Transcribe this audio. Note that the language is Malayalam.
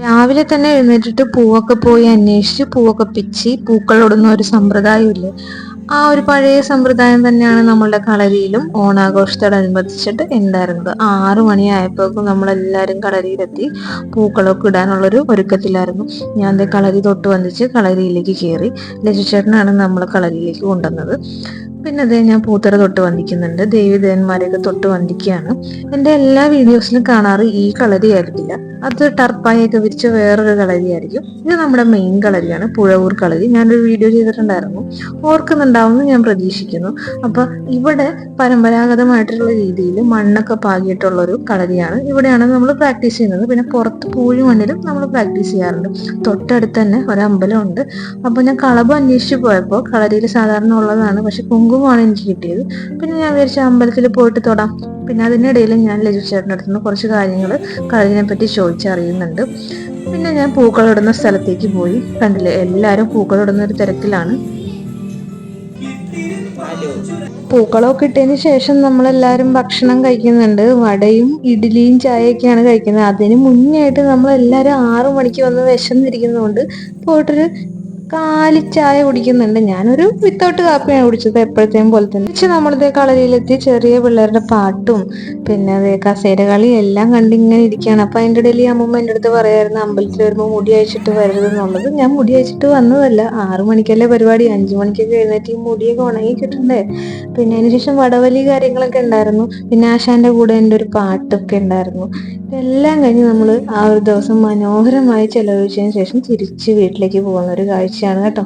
രാവിലെ തന്നെ എഴുന്നേറ്റിട്ട് പൂവൊക്കെ പോയി അന്വേഷിച്ച് പൂവൊക്കെ പിച്ചി പൂക്കളിടുന്ന ഒരു സമ്പ്രദായമില്ലേ, ആ ഒരു പഴയ സമ്പ്രദായം തന്നെയാണ് നമ്മളുടെ കളരിയിലും ഓണാഘോഷത്തോടനുബന്ധിച്ചിട്ട് ഉണ്ടായിരുന്നത്. 6 മണിയായപ്പോഴേക്കും നമ്മളെല്ലാവരും കളരിയിലെത്തി പൂക്കളൊക്കെ ഇടാനുള്ളൊരു ഒരുക്കത്തിലായിരുന്നു. ഞാൻ ദേ കളരി തൊട്ട് വന്നിച്ച് കളരിയിലേക്ക് കയറി. ലക്ഷ്മിച്ചേട്ടനാണ് നമ്മളെ കളരിയിലേക്ക് കൊണ്ടുവന്നത്. പിന്നെ അതേ ഞാൻ പൂത്തറ തൊട്ട് വന്ദിക്കുന്നുണ്ട്, ദേവിദേവന്മാരെയൊക്കെ തൊട്ട് വന്ദിക്കുകയാണ്. എൻ്റെ എല്ലാ വീഡിയോസിലും കാണാറ് ഈ കളരി ആയിരിക്കില്ല, അത് ടർപ്പായൊക്കെ വിരിച്ച വേറൊരു കളരിയായിരിക്കും. ഇത് നമ്മുടെ മെയിൻ കളരിയാണ്, പുഴവൂർ കളരി. ഞാനൊരു വീഡിയോ ചെയ്തിട്ടുണ്ടായിരുന്നു, ഓർക്കുന്നുണ്ടാവുമെന്ന് ഞാൻ പ്രതീക്ഷിക്കുന്നു. അപ്പൊ ഇവിടെ പരമ്പരാഗതമായിട്ടുള്ള രീതിയിൽ മണ്ണൊക്കെ പാകിയിട്ടുള്ളൊരു കളരിയാണ്. ഇവിടെയാണ് നമ്മൾ പ്രാക്ടീസ് ചെയ്യുന്നത്. പിന്നെ പുറത്ത് പൂഴി മണ്ണിലും നമ്മൾ പ്രാക്ടീസ് ചെയ്യാറുണ്ട്. തൊട്ടടുത്ത് തന്നെ ഒരമ്പലമുണ്ട്. അപ്പോൾ ഞാൻ കളഭം അന്വേഷിച്ച് പോയപ്പോൾ കളരിയിൽ സാധാരണ ഉള്ളതാണ്, പക്ഷെ കുങ്കുമമാണ് എനിക്ക് കിട്ടിയത്. പിന്നെ ഞാൻ വിചാരിച്ച അമ്പലത്തിൽ പോയിട്ട് തൊടാം. പിന്നെ അതിനിടയിൽ ഞാൻ ലജു ചേട്ടൻ്റെ അടുത്ത് നിന്ന് കുറച്ച് കാര്യങ്ങൾ കളരിനെ പറ്റി ചോദിച്ചറിയുന്നുണ്ട്. പിന്നെ ഞാൻ പൂക്കളിടുന്ന സ്ഥലത്തേക്ക് പോയി. കണ്ടില്ലേ, എല്ലാവരും പൂക്കളിടുന്ന ഒരു തിരക്കിലാണ്. പൂക്കളമൊക്കെ ഇട്ടതിന് ശേഷം നമ്മളെല്ലാവരും ഭക്ഷണം കഴിക്കുന്നുണ്ട്. വടയും ഇഡ്ഡലിയും ചായയൊക്കെയാണ് കഴിക്കുന്നത്. അതിന് മുന്നേ ആയിട്ട് നമ്മളെല്ലാവരും 6 മണിക്ക് വന്ന് വിശന്നിരിക്കുന്നതുകൊണ്ട് പോയിട്ടൊരു കാലിച്ചായ കുടിക്കുന്നുണ്ട്. ഞാനൊരു വിത്തൗട്ട് കാപ്പിയാണ് കുടിച്ചത്, എപ്പോഴത്തേയും പോലെ തന്നെ. പക്ഷെ നമ്മളിതേ കളരിയിലെത്തി ചെറിയ പിള്ളേരുടെ പാട്ടും പിന്നെ അതേ കസേര കളിയും എല്ലാം കണ്ടിങ്ങനെ ഇരിക്കുകയാണ്. അപ്പൊ അതിൻ്റെ ഇടയിൽ അമ്മൂമ്മ എൻ്റെ അടുത്ത് പറയായിരുന്നു അമ്പലത്തിൽ വരുമ്പോൾ മുടി അയച്ചിട്ട് വരരുതെന്നുള്ളത്. ഞാൻ മുടി അയച്ചിട്ട് വന്നതല്ല, 6 മണിക്കല്ലേ പരിപാടി, 5 മണിക്കൊക്കെ എഴുന്നേറ്റ് ഈ മുടിയൊക്കെ ഉണങ്ങി കിട്ടണ്ടേ. പിന്നെ അതിനുശേഷം വടവലി കാര്യങ്ങളൊക്കെ ഉണ്ടായിരുന്നു. പിന്നെ ആശാന്റെ കൂടെ എൻ്റെ ഒരു പാട്ടൊക്കെ ഉണ്ടായിരുന്നു. ഇതെല്ലാം കഴിഞ്ഞ് നമ്മൾ ആ ഒരു ദിവസം മനോഹരമായി ചെലവഴിച്ചതിന് ശേഷം തിരിച്ച് വീട്ടിലേക്ക് പോകുന്ന ഒരു കാഴ്ചയാണ് കേട്ടോ.